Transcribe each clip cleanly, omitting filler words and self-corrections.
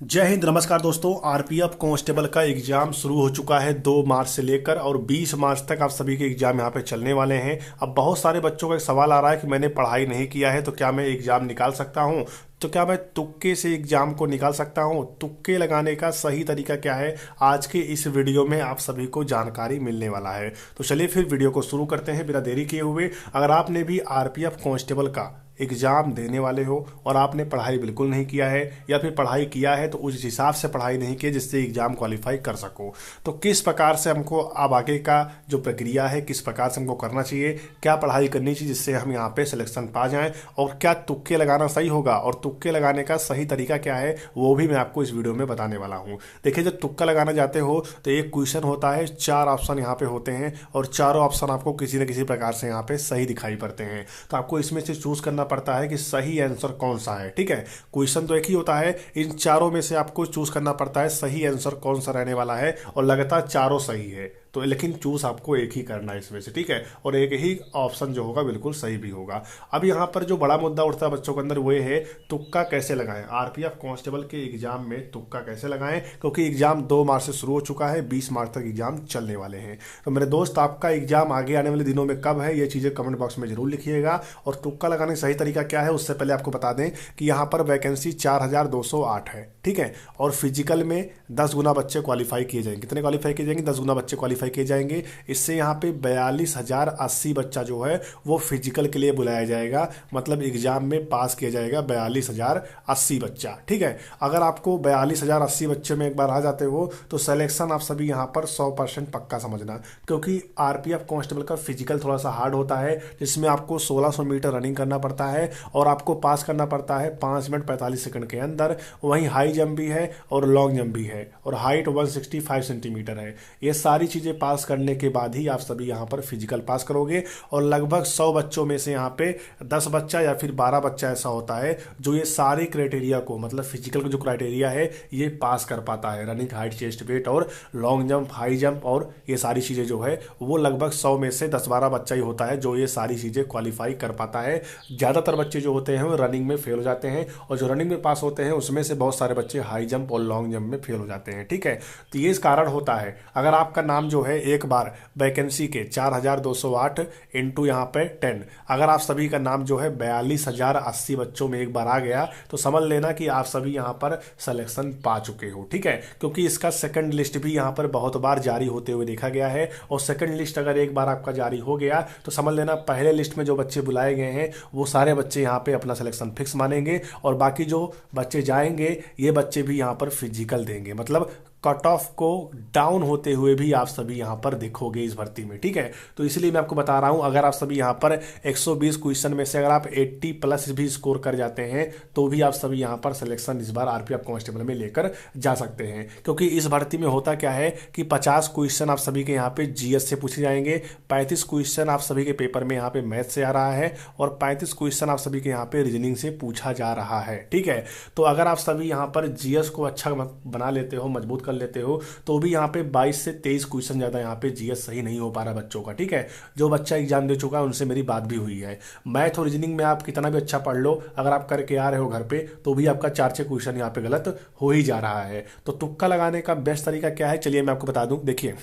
जय हिंद। नमस्कार दोस्तों, आरपीएफ कांस्टेबल का एग्जाम शुरू हो चुका है 2 मार्च से लेकर और 20 मार्च तक आप सभी के एग्जाम यहाँ पे चलने वाले हैं। अब बहुत सारे बच्चों का एक सवाल आ रहा है कि मैंने पढ़ाई नहीं किया है तो क्या मैं एग्जाम निकाल सकता हूँ, तो क्या मैं तुक्के से एग्जाम को निकाल सकता हूँ। तुक्के लगाने का सही तरीका क्या है, आज के इस वीडियो में आप सभी को जानकारी मिलने वाला है। तो चलिए फिर वीडियो को शुरू करते हैं बिना देरी किए हुए। अगर आपने भी आरपीएफ कांस्टेबल का एग्जाम देने वाले हो और आपने पढ़ाई बिल्कुल नहीं किया है या फिर पढ़ाई किया है तो उस हिसाब से पढ़ाई नहीं की जिससे एग्जाम क्वालिफाई कर सको, तो किस प्रकार से हमको अब आगे का जो प्रक्रिया है किस प्रकार से हमको करना चाहिए, क्या पढ़ाई करनी चाहिए जिससे हम यहाँ पे सिलेक्शन पा जाएं, और क्या तुक्के लगाना सही होगा और तुक्के लगाने का सही तरीका क्या है वो भी मैं आपको इस वीडियो में बताने वाला हूँ। देखिए, जब तुक्का लगाना जाते हो तो एक क्वेश्चन होता है, 4 ऑप्शन यहाँ पे होते हैं और चारों ऑप्शन आपको किसी न किसी प्रकार से यहाँ पे सही दिखाई पड़ते हैं। तो आपको इसमें से चूज करना पड़ता है कि सही आंसर कौन सा है। ठीक है, क्वेश्चन तो एक ही होता है, इन चारों में से आपको चूज करना पड़ता है सही आंसर कौन सा रहने वाला है, और लगातार चारों सही है तो लेकिन चूज आपको एक ही करना है इसमें से। ठीक है, और एक ही ऑप्शन जो होगा बिल्कुल सही भी होगा। अब यहाँ पर जो बड़ा मुद्दा उठता है बच्चों के अंदर वो है तुक्का कैसे लगाएं। आरपीएफ कांस्टेबल के एग्जाम में तुक्का कैसे लगाएं, क्योंकि एग्जाम 2 मार्च से शुरू हो चुका है, 20 मार्च तक एग्जाम चलने वाले हैं। तो मेरे दोस्त, आपका एग्जाम आगे आने वाले दिनों में कब है ये चीजें कमेंट बॉक्स में जरूर लिखिएगा। और तुक्का लगाने का सही तरीका क्या है उससे पहले आपको बता दें कि यहाँ पर वैकेंसी 4208 है। ठीक है, और फिजिकल में 10 गुना बच्चे क्वालिफाई किए जाएंगे। कितने क्वालिफाई किए जाएंगे? 10 गुना बच्चे क्वालिफाई किए जाएंगे। इससे यहाँ पे 42,080 बच्चा जो है वो फिजिकल के लिए बुलाया जाएगा, मतलब एग्जाम में पास किया जाएगा 42,080 बच्चा। ठीक है, अगर आपको 42,080 बच्चे में एक बार आ जाते हो तो सिलेक्शन आप सभी यहाँ पर 100% पक्का समझना, क्योंकि आरपीएफ कांस्टेबल का फिजिकल थोड़ा सा हार्ड होता है जिसमें आपको 1600 मीटर रनिंग करना पड़ता है और आपको पास करना पड़ता है 5 मिनट 45 सेकंड के अंदर। वहीं हाई जंप भी है और लॉन्ग जंप भी है और हाइट 165 सेंटीमीटर है। ये सारी चीजें पास करने के बाद ही आप सभी यहाँ पर फिजिकल पास करोगे। और लगभग 100 बच्चों में से यहाँ पे 10 बच्चा या फिर 12 बच्चा ऐसा होता है जो ये सारी क्राइटेरिया को, मतलब फिजिकल का जो क्राइटेरिया है ये पास कर पाता है। रनिंग, हाइट, चेस्ट, वेट और लॉन्ग जंप, हाई जंप और ये सारी चीजें जो है वो लगभग 100 में से 10-12 बच्चा ही होता है जो ये सारी चीजें क्वालिफाई कर पाता है। ज्यादातर बच्चे जो होते हैं वो रनिंग में फेल हो जाते हैं और जो रनिंग में पास होते हैं उसमें से बहुत सारे बच्चे हाई जंप और लॉन्ग जंप में फेल हो जाते हैं। ठीक है, तो ये इस कारण होता है। अगर आपका नाम जो है एक बार वैकेंसी के 4208 इंटू यहाँ पे 10, अगर आप सभी का नाम जो है 42,080 बच्चों में एक बार आ गया तो समझ लेना कि आप सभी यहाँ पर सिलेक्शन पा चुके हो। ठीक है, क्योंकि इसका सेकंड लिस्ट भी यहाँ पर बहुत बार जारी होते हुए देखा गया है और सेकंड लिस्ट अगर एक बार आपका जारी हो गया तो समझ लेना पहले लिस्ट में जो बच्चे बुलाए गए हैं वो सारे बच्चे यहाँ पे अपना सिलेक्शन फिक्स मानेंगे और बाकी जो बच्चे जाएंगे ये बच्चे भी यहाँ पर फिजिकल देंगे, मतलब कट ऑफ को डाउन होते हुए भी आप सभी यहां पर देखोगे इस भर्ती में। ठीक है, तो इसलिए मैं आपको बता रहा हूं, अगर आप सभी यहां पर 120 क्वेश्चन में से अगर आप 80 प्लस भी स्कोर कर जाते हैं तो भी आप सभी यहां पर सिलेक्शन इस बार आरपीएफ कांस्टेबल में लेकर जा सकते हैं। क्योंकि इस भर्ती में होता क्या है कि 50 क्वेश्चन आप सभी के यहाँ पे जीएस से पूछे जाएंगे, 35 क्वेश्चन आप सभी के पेपर में यहाँ पे मैथ से आ रहा है और 35 क्वेश्चन आप सभी के यहाँ पे रीजनिंग से पूछा जा रहा है। ठीक है, तो अगर आप सभी यहाँ पर जीएस को अच्छा बना लेते हो, मजबूत कर लेते हो, तो भी यहाँ पे 22 से 23 क्वेश्चन ज्यादा यहाँ पे जीएस सही नहीं हो पा रहा बच्चों का। ठीक है, जो बच्चा एग्जाम दे चुका है उनसे मेरी बात भी हुई है। मैथ और रीजनिंग में आप कितना भी अच्छा पढ़ लो, अगर आप करके आ रहे हो घर पे तो भी आपका 4-6 क्वेश्चन यहाँ पे गलत हो ही जा रहा है। तो तुक्का लगाने का बेस्ट तरीका क्या है, चलिए मैं आपको बता दूं। देखिए,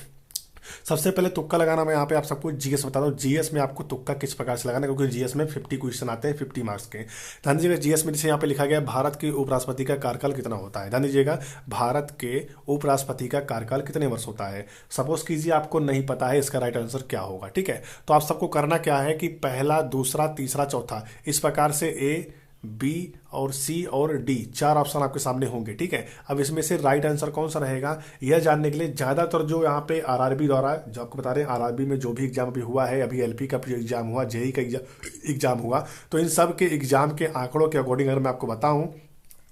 सबसे पहले तुक्का लगाना मैं यहाँ पे आप सबको जीएस बता दूं। जीएस में आपको तुक्का किस प्रकार से लगाना है, क्योंकि जीएस में 50 क्वेश्चन आते हैं 50 मार्क्स के। ध्यान दीजिएगा, जीएस में जैसे यहाँ पे लिखा गया भारत के उपराष्ट्रपति का कार्यकाल कितना होता है। ध्यान दीजिएगा, भारत के उपराष्ट्रपति का कार्यकाल कितने वर्ष होता है। सपोज कीजिए आपको नहीं पता है इसका राइट आंसर क्या होगा। ठीक है, तो आप सबको करना क्या है कि पहला, दूसरा, तीसरा, चौथा इस प्रकार से ए, बी और सी और डी 4 ऑप्शन आपके सामने होंगे। ठीक है, अब इसमें से राइट आंसर कौन सा रहेगा यह जानने के लिए ज्यादातर जो यहाँ पे आरआरबी द्वारा, जो आपको बता रहे हैं आरआरबी में जो भी एग्जाम अभी हुआ है, अभी एलपी का भी एग्जाम हुआ, जेई का एग्जाम हुआ, तो इन सब के एग्जाम के आंकड़ों के अकॉर्डिंग अगर मैं आपको बताऊं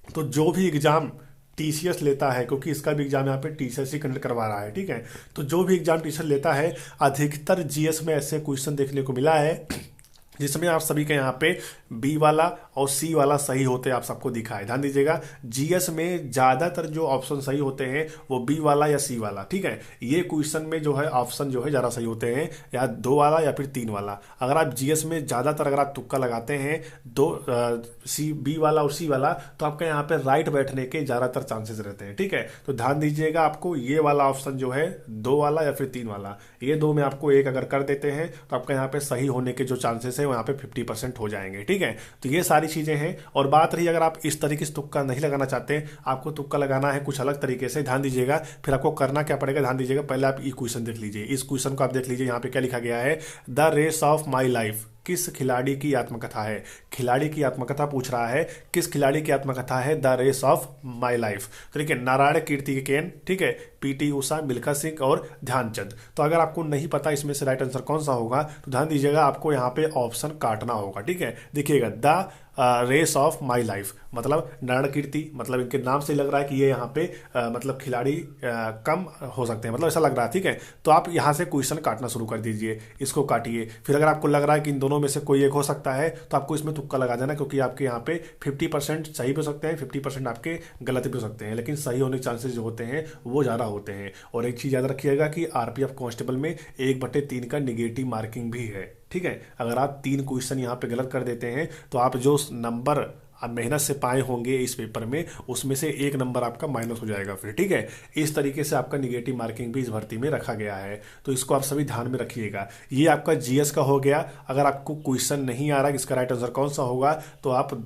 तो जो भी एग्जाम टीसीएस लेता है, क्योंकि इसका भी एग्जाम यहाँ पे टीसीएस ही कंडक्ट करवा रहा है। ठीक है, तो जो भी एग्जाम टीसीएस लेता है अधिकतर जीएस में ऐसे क्वेश्चन देखने को मिला है जिसमें आप सभी के यहाँ पे बी वाला और सी वाला सही होते आप सबको दिखा है। ध्यान दीजिएगा, जीएस में ज्यादातर जो ऑप्शन सही होते हैं वो बी वाला या सी वाला, ठीक है। ये क्वेश्चन में जो है ऑप्शन जो है ज्यादा सही होते हैं, या 2 वाला या फिर 3 वाला। अगर आप जीएस में ज्यादातर अगर आप तुक्का लगाते हैं दो सी बी वाला और सी वाला, तो आपका यहाँ पे राइट बैठने के ज्यादातर चांसेस रहते हैं, ठीक है। तो ध्यान दीजिएगा, आपको ये वाला ऑप्शन जो है 2 वाला या फिर 3 वाला, ये दो में आपको एक अगर कर देते हैं तो आपका यहाँ पे सही होने के जो चांसेस है यहाँ पे 50% हो जाएंगे, ठीक है। तो ये सारी चीजें हैं। और बात रही अगर आप इस तरीके से तुक्का नहीं लगाना चाहते, आपको तुक्का लगाना है कुछ अलग तरीके से, ध्यान दीजिएगा, फिर आपको करना क्या पड़ेगा, ध्यान दीजिएगा। पहले आप ये क्वेश्चन देख लीजिए, इस क्वेश्चन को आप देख लीजिए, यहाँ पे क्या लिखा गया है, the race of my life किस खिलाड़ी की आत्मकथा है। खिलाड़ी की आत्मकथा पूछ रहा है, किस खिलाड़ी की आत्मकथा है, the race of my life. तो ठीक है, नारायण कीर्तिकेन, ठीक है, पीटी उषा, मिल्खा सिंह और ध्यानचंद। तो अगर आपको नहीं पता इसमें से राइट आंसर कौन सा होगा, तो ध्यान दीजिएगा, आपको यहाँ पे ऑप्शन काटना होगा, ठीक है। देखिएगा, the race of my life मतलब नारायण कीर्ति, मतलब इनके नाम से लग रहा है कि ये यहाँ पे मतलब खिलाड़ी कम हो सकते हैं, मतलब ऐसा लग रहा है, ठीक है। तो आप यहाँ से क्वेश्चन काटना शुरू कर दीजिए, इसको काटिए। फिर अगर आपको लग रहा है कि इन दोनों में से कोई एक हो सकता है, तो आपको इसमें तुक्का लगा देना, क्योंकि आपके यहाँ पे 50% सही भी हो सकते हैं, 50% आपके गलत भी हो सकते हैं, लेकिन सही होने के चांसेस जो होते हैं वो ज़्यादा होते हैं। और एक चीज़ याद रखिएगा कि आरपीएफ कांस्टेबल में 1/3 का निगेटिव मार्किंग भी है, ठीक है। अगर आप 3 क्वेश्चन यहाँ पे गलत कर देते हैं, तो आप जो नंबर आप मेहनत से पाए होंगे इस पेपर में, उसमें से 1 नंबर आपका माइनस हो जाएगा फिर, ठीक है। इस तरीके से आपका निगेटिव मार्किंग भी इस भर्ती में रखा गया है, तो इसको आप सभी ध्यान में रखिएगा। ये आपका जीएस का हो गया। अगर आपको क्वेश्चन नहीं आ रहा कि इसका राइट आंसर कौन सा होगा, तो आप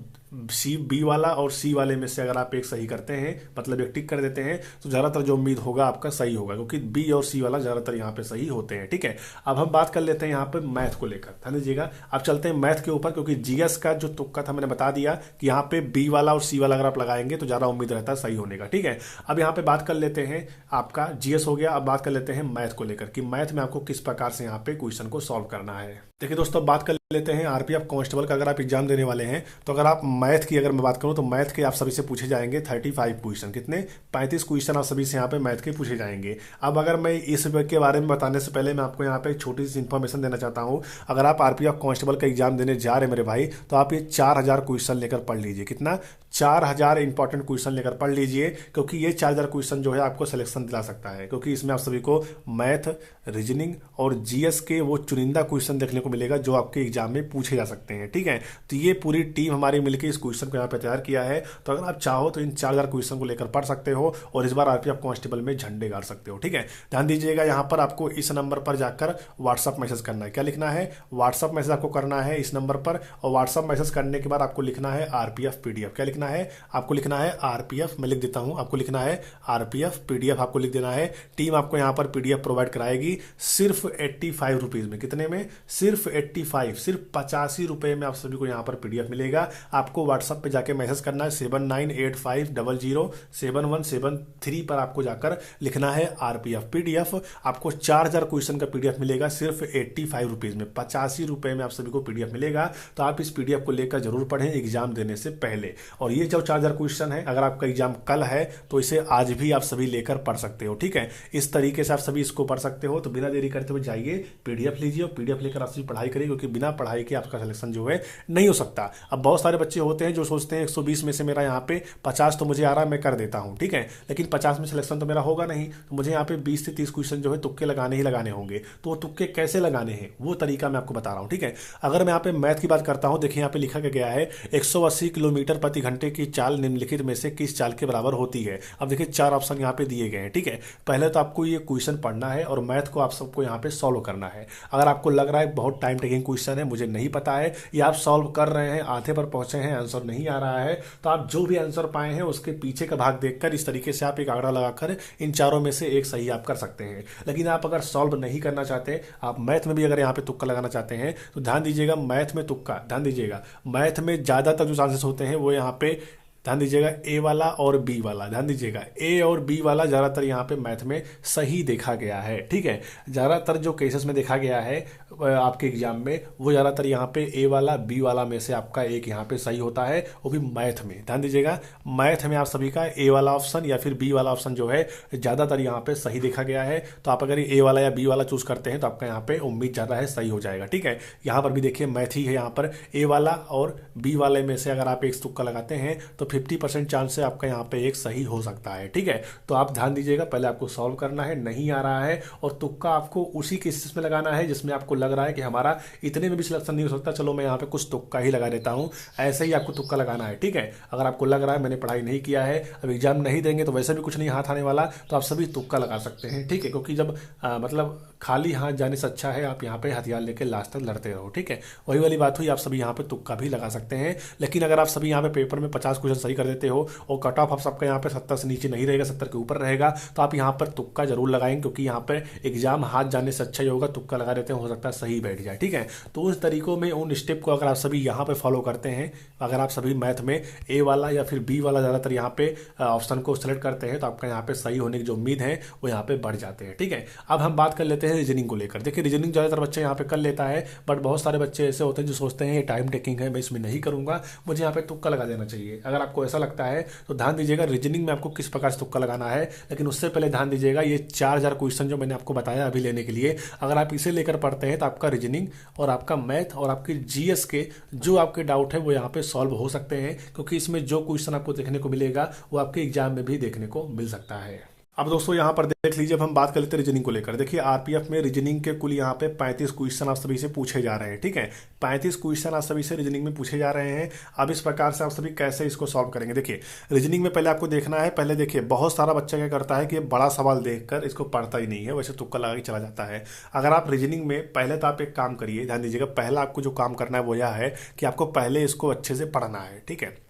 सी बी वाला और सी वाले में से अगर आप एक सही करते हैं, मतलब एक टिक कर देते हैं, तो ज़्यादातर जो उम्मीद होगा आपका सही होगा, क्योंकि बी और सी वाला ज़्यादातर यहाँ पे सही होते हैं, ठीक है। अब हम बात कर लेते हैं यहाँ पे मैथ को लेकर, ध्यान दीजिएगा। अब चलते हैं मैथ के ऊपर, क्योंकि जीएस का जो तुक्का था मैंने बता दिया कि यहाँ पे बी वाला और सी वाला अगर आप लगाएंगे तो ज़्यादा उम्मीद रहता है सही होने का, ठीक है। अब यहाँ पे बात कर लेते हैं, आपका जीएस हो गया। अब बात कर लेते हैं मैथ को लेकर कि मैथ में आपको किस प्रकार से यहाँ पे क्वेश्चन को सॉल्व करना है। देखिए दोस्तों, बात कर लेते हैं आरपीएफ कांस्टेबल का। अगर आप एग्जाम देने वाले हैं, तो अगर आप मैथ की अगर मैं बात करूं, तो मैथ के आप सभी से पूछे जाएंगे 35 क्वेश्चन। कितने? 35 क्वेश्चन आप सभी से यहाँ पे मैथ के पूछे जाएंगे। अब अगर मैं इस के बारे में बताने से पहले मैं आपको यहाँ पे एक छोटी सी इन्फॉर्मेशन देना चाहता हूँ। अगर आप आरपीएफ कांस्टेबल का एग्जाम देने जा रहे हैं मेरे भाई, तो आप ये 4000 क्वेश्चन लेकर पढ़ लीजिए। कितना? 4000 इंपॉर्टेंट क्वेश्चन लेकर पढ़ लीजिए, क्योंकि ये 4000 क्वेश्चन जो है आपको सिलेक्शन दिला सकता है, क्योंकि इसमें आप सभी को मैथ, रीजनिंग और जीएस के वो चुनिंदा क्वेश्चन देखने को मिलेगा जो आपके एग्जाम में पूछे जा सकते हैं, ठीक है। तो ये पूरी टीम हमारी मिलकर इस क्वेश्चन को यहाँ पे तैयार किया है। तो अगर आप चाहो तो इन 4000 क्वेश्चन को लेकर पढ़ सकते हो और इस बार आरपीएफ कांस्टेबल में झंडे गाड़ सकते हो, ठीक है। ध्यान दीजिएगा, यहाँ पर आपको इस नंबर पर जाकर व्हाट्सअप मैसेज करना है। क्या लिखना है? व्हाट्सअप मैसेज आपको करना है इस नंबर पर, और व्हाट्सअप मैसेज करने के बाद आपको लिखना है आरपीएफ पीडीएफ। क्या लिखना है? आपको लिखना है आरपीएफ, मैं लिख देता हूं, आपको लिखना है आरपीएफ पीडीएफ, आपको लिख देना है। टीम आपको यहाँ पर पीडीएफ प्रोवाइड कराएगी सिर्फ 85 रुपीज में। कितने में? सिर्फ 85, सिर्फ 85 रुपए में आप सभी को यहाँ पर पीडीएफ मिलेगा। आपको व्हाट्सएप पे जाके मैसेज करना है 7985007173 पर आपको जाकर लिखना है आरपीएफ पीडीएफ। आपको 4000 क्वेश्चन का पीडीएफ मिलेगा सिर्फ 85 रुपीज में, 85 रुपए में आप सभी को पीडीएफ मिलेगा। तो आप इस पीडीएफ को लेकर जरूर पढ़ें एग्जाम देने से पहले। और ये जो 4000 क्वेश्चन है, अगर आपका एग्जाम कल है तो इसे आज भी आप सभी लेकर पढ़ सकते हो, ठीक है। इस तरीके से आप सभी इसको पढ़ सकते हो। तो बिना देरी करते हुए जाइए पीडीएफ लीजिए और पीडीएफ लेकर आप सभी पढ़ाई करिए, क्योंकि बिना पढ़ाई के आपका सिलेक्शन जो है नहीं हो सकता। अब बहुत सारे बच्चे होते हैं जो सोचते हैं 120 में से मेरा यहाँ पे 50 तो मुझे आ रहा है, मैं कर देता हूँ, ठीक है, लेकिन 50 में सिलेक्शन तो मेरा होगा नहीं, तो मुझे यहाँ पे 20 से 30 क्वेश्चन जो है तुक्के लगाने ही लगाने होंगे। तो वो तुक्के कैसे लगाने हैं वो तरीका मैं आपको बता रहा हूँ, ठीक है। अगर मैं यहाँ पे मैथ की बात करता हूँ, देखिए यहाँ पे लिखा गया है 180 किलोमीटर प्रति घंटे की चाल निम्नलिखित में से किस चाल के बराबर होती है। अब देखिए 4 ऑप्शन यहाँ पे दिए गए हैं, ठीक है। पहले तो आपको ये क्वेश्चन पढ़ना है और मैथ को आप सबको यहाँ पे सॉल्व करना है। अगर आपको लग रहा है बहुत टाइम टेकिंग क्वेश्चन है, मुझे नहीं पता है, या आप सॉल्व कर रहे हैं, आधे पर पहुंचे हैं, आंसर नहीं आ रहा है, तो आप जो भी आंसर पाए हैं उसके पीछे का भाग देखकर इस तरीके से आप एक आंकड़ा लगाकर इन चारों में से एक सही आप कर सकते हैं। लेकिन आप अगर सॉल्व नहीं करना चाहते, आप मैथ में भी अगर यहाँ पे तुक्का लगाना चाहते हैं, तो ध्यान दीजिएगा मैथ में तुक्का, ध्यान दीजिएगा मैथ में ज्यादातर जो चांसेस होते हैं वो यहाँ पे ध्यान दीजिएगा ए वाला और बी वाला, ध्यान दीजिएगा ए और बी वाला ज़्यादातर यहाँ पे मैथ में सही देखा गया है। ठीक है, ज़्यादातर जो केसेस में देखा गया है आपके एग्जाम में वो ज़्यादातर यहाँ पे ए वाला बी वाला में से आपका एक यहाँ पे सही होता है, वो भी मैथ में। ध्यान दीजिएगा मैथ में आप सभी का ए वाला ऑप्शन या फिर बी वाला ऑप्शन जो है ज़्यादातर यहाँ पे सही देखा गया है। तो आप अगर ए वाला या बी वाला चूज करते हैं तो आपका यहाँ पे उम्मीद ज़्यादा है सही हो जाएगा। ठीक है, यहाँ पर भी देखिए मैथ ही है, यहाँ पर ए वाला और बी वाले में से अगर आप एक तुक्का लगाते हैं तो 50% चांस है आपका यहाँ पे एक सही हो सकता है। ठीक है, तो आप ध्यान दीजिएगा पहले आपको सॉल्व करना है, नहीं आ रहा है और तुक्का आपको उसी केसेस में लगाना है जिसमें आपको लग रहा है कि हमारा इतने में भी सिलेक्शन नहीं हो सकता, चलो मैं यहाँ पे कुछ तुक्का ही लगा देता हूँ, ऐसे ही आपको तुक्का लगाना है। ठीक है, अगर आपको लग रहा है मैंने पढ़ाई नहीं किया है, अब एग्जाम नहीं देंगे तो वैसे भी कुछ नहीं हाथ आने वाला, तो आप सभी तुक्का लगा सकते हैं। ठीक है, क्योंकि जब मतलब खाली हाथ जाने से अच्छा है आप यहाँ पे हथियार लेके लास्ट तक लड़ते रहो। ठीक है, वही वाली बात हुई, आप सभी यहाँ पे तुक्का भी लगा सकते हैं। लेकिन अगर आप सभी यहाँ पे पेपर में 50 क्वेश्चन सही कर देते हो और कट ऑफ आप सबका यहाँ पे 70 से नीचे नहीं रहेगा, 70 के ऊपर रहेगा, तो आप यहाँ पर तुक्का जरूर लगाएंगे, क्योंकि यहाँ पर एग्जाम हाथ जाने से अच्छा ही होगा, तुक्का लगा देते हैं, हो सकता है सही बैठ जाए। ठीक है, तो उन तरीकों में उन स्टेप को अगर आप सभी यहाँ पे फॉलो करते हैं, अगर आप सभी मैथ में ए वाला या फिर बी वाला ज़्यादातर यहाँ पे ऑप्शन को सेलेक्ट करते हैं तो आपका यहाँ पे सही होने की जो उम्मीद है वो यहाँ पे बढ़ जाते हैं। ठीक है, अब हम बात कर लेते हैं रीजनिंग को लेकर। देखिए रीजनिंग ज़्यादातर बच्चे यहाँ पे कर लेता है, बट बहुत सारे बच्चे ऐसे होते हैं जो सोचते हैं ये टाइम टेकिंग है, मैं इसमें नहीं करूँगा, मुझे यहाँ पे तुक्का लगा देना चाहिए। अगर आपको ऐसा लगता है तो ध्यान दीजिएगा रीजनिंग में आपको किस प्रकार से तुक्का लगाना है, लेकिन उससे पहले ध्यान दीजिएगा ये 4000 क्वेश्चन जो मैंने आपको बताया अभी लेने के लिए, अगर आप इसे लेकर पढ़ते हैं तो आपका रीजनिंग और आपका मैथ और आपकी जीएस के जो आपके डाउट है वो यहाँ पे सॉल्व हो सकते हैं, क्योंकि इसमें जो क्वेश्चन आपको देखने को मिलेगा वो आपके एग्जाम में भी देखने को मिल सकता है। अब दोस्तों यहाँ पर देख लीजिए, अब हम बात कर लेते हैं रीजनिंग को लेकर। देखिए आरपीएफ में रीजनिंग के कुल यहाँ पे 35 क्वेश्चन आप सभी से पूछे जा रहे हैं। ठीक है, 35 क्वेश्चन आप सभी से रीजनिंग में पूछे जा रहे हैं। अब इस प्रकार से आप सभी कैसे इसको सॉल्व करेंगे, देखिए रीजनिंग में पहले आपको देखना है, पहले देखिए बहुत सारा बच्चा क्या करता है कि बड़ा सवाल देखकर इसको पढ़ता ही नहीं है, वैसे तुक्का लगा के चला जाता है। अगर आप रीजनिंग में पहले तो आप एक काम करिए, ध्यान दीजिएगा, पहला आपको जो काम करना है वो यह है कि आपको पहले इसको अच्छे से पढ़ना है। ठीक है,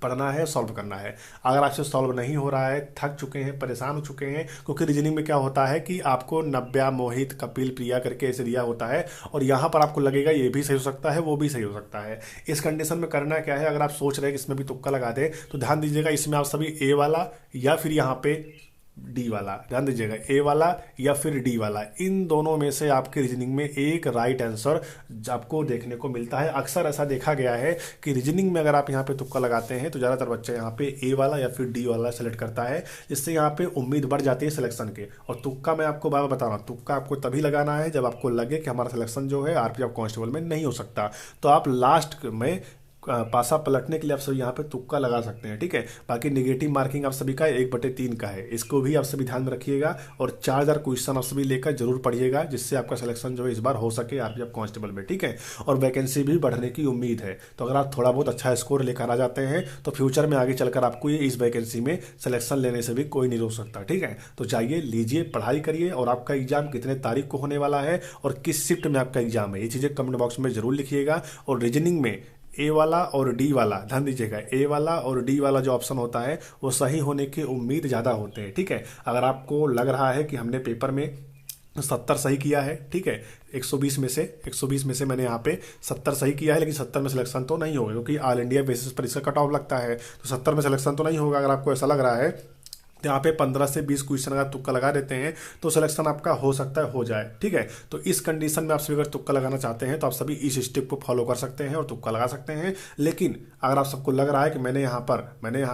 पढ़ना है, सॉल्व करना है। अगर आपसे सॉल्व नहीं हो रहा है, थक चुके हैं, परेशान हो चुके हैं, क्योंकि रीजनिंग में क्या होता है कि आपको नव्या, मोहित, कपिल, प्रिया करके ऐसे दिया होता है और यहाँ पर आपको लगेगा ये भी सही हो सकता है, वो भी सही हो सकता है। इस कंडीशन में करना क्या है, अगर आप सोच रहे हैं कि इसमें भी तुक्का लगा दे तो ध्यान दीजिएगा इसमें आप सभी ए वाला या फिर यहाँ पे डी वाला, ध्यान दीजिएगा ए वाला या फिर डी वाला, इन दोनों में से आपके रीजनिंग में एक राइट आंसर आपको देखने को मिलता है। अक्सर ऐसा देखा गया है कि रीजनिंग में अगर आप यहाँ पे तुक्का लगाते हैं तो ज़्यादातर बच्चा यहाँ पे ए वाला या फिर डी वाला सेलेक्ट करता है, जिससे यहाँ पे उम्मीद बढ़ जाती है सिलेक्शन के। और तुक्का मैं आपको बार बता रहा हूँ, तुक्का आपको तभी लगाना है जब आपको लगे कि हमारा सिलेक्शन जो है आरपीएफ कांस्टेबल में नहीं हो सकता, तो आप लास्ट में पासा पलटने के लिए आप सभी यहाँ पे तुक्का लगा सकते हैं। ठीक है, बाकी नेगेटिव मार्किंग आप सभी का 1/3 का है, इसको भी आप सभी ध्यान में रखिएगा और 4000 क्वेश्चन आप सभी लेकर जरूर पढ़िएगा, जिससे आपका सिलेक्शन जो है इस बार हो सके आरपीएफ कांस्टेबल में। ठीक है, और वैकेंसी भी बढ़ने की उम्मीद है, तो अगर आप थोड़ा बहुत अच्छा स्कोर लेकर आ जाते हैं तो फ्यूचर में आगे चलकर आपको ये इस वैकेंसी में सिलेक्शन लेने से भी कोई नहीं रोक सकता। ठीक है, तो जाइए, लीजिए, पढ़ाई करिए और आपका एग्जाम कितने तारीख को होने वाला है और किस शिफ्ट में आपका एग्जाम है, ये चीज़ें कमेंट बॉक्स में जरूर लिखिएगा। और रीजनिंग में ए वाला और डी वाला, ध्यान दीजिएगा ए वाला और डी वाला जो ऑप्शन होता है वो सही होने की उम्मीद ज़्यादा होते हैं। ठीक है, अगर आपको लग रहा है कि हमने पेपर में 70 सही किया है, ठीक है, 120 में से मैंने यहाँ पे 70 सही किया है, लेकिन 70 में सिलेक्शन तो नहीं होगा, क्योंकि ऑल इंडिया बेसिस पर इसका कट ऑफ लगता है, तो 70 में सिलेक्शन तो नहीं होगा। अगर आपको ऐसा लग रहा है तो यहाँ पे 15 से 20 क्वेश्चन अगर तुक्का लगा देते हैं तो सिलेक्शन आपका हो सकता है हो जाए। ठीक है, तो इस कंडीशन में आप सभी अगर तुक्का लगाना चाहते हैं तो आप सभी इस स्टेप को फॉलो कर सकते हैं और तुक्का लगा सकते हैं। लेकिन अगर आप सबको लग रहा है कि मैंने यहाँ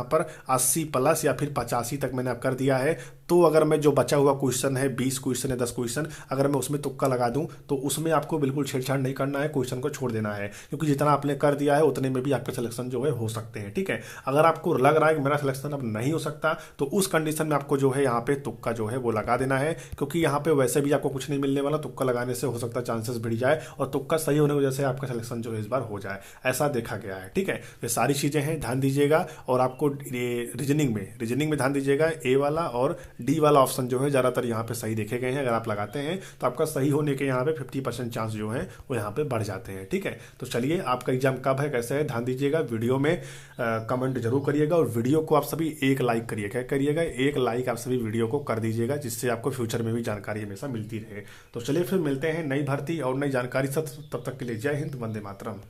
पर 80 प्लस या फिर 85 तक मैंने अब कर दिया है, तो अगर मैं जो बचा हुआ क्वेश्चन है 20 क्वेश्चन है 10 क्वेश्चन, अगर मैं उसमें तुक्का लगा दूं तो उसमें आपको बिल्कुल छेड़छाड़ नहीं करना है, क्वेश्चन को छोड़ देना है, क्योंकि जितना आपने कर दिया है उतने में भी आपके सिलेक्शन जो है हो सकते हैं। ठीक है, अगर आपको लग रहा है कि मेरा सिलेक्शन अब नहीं हो सकता तो उस कंडीशन में आपको जो है यहाँ पे तुक्का जो है वो लगा देना है, क्योंकि यहाँ पे वैसे भी आपको कुछ नहीं मिलने वाला, तुक्का लगाने से हो सकता है चांसेस बढ़ जाए और तुक्का सही होने की वजह से आपका सिलेक्शन जो है इस बार हो जाए, ऐसा देखा गया है। ठीक है, ये सारी चीजें हैं, ध्यान दीजिएगा। और आपको रीजनिंग में ध्यान दीजिएगा ए वाला और डी वाला ऑप्शन जो है ज्यादातर यहाँ पे सही देखे गए हैं, अगर आप लगाते हैं तो आपका सही होने के यहाँ पे 50% चांस जो है वो यहाँ पे बढ़ जाते हैं। ठीक है, तो चलिए, आपका एग्जाम कब है, कैसे है, ध्यान दीजिएगा। वीडियो में कमेंट जरूर करिएगा और वीडियो को आप सभी एक लाइक करिएगा, एक लाइक आप सभी वीडियो को कर दीजिएगा, जिससे आपको फ्यूचर में भी जानकारी हमेशा मिलती रहे। तो चलिए फिर मिलते हैं नई भर्ती और नई जानकारी से, तब तक के लिए जय हिंद, वंदे मातरम।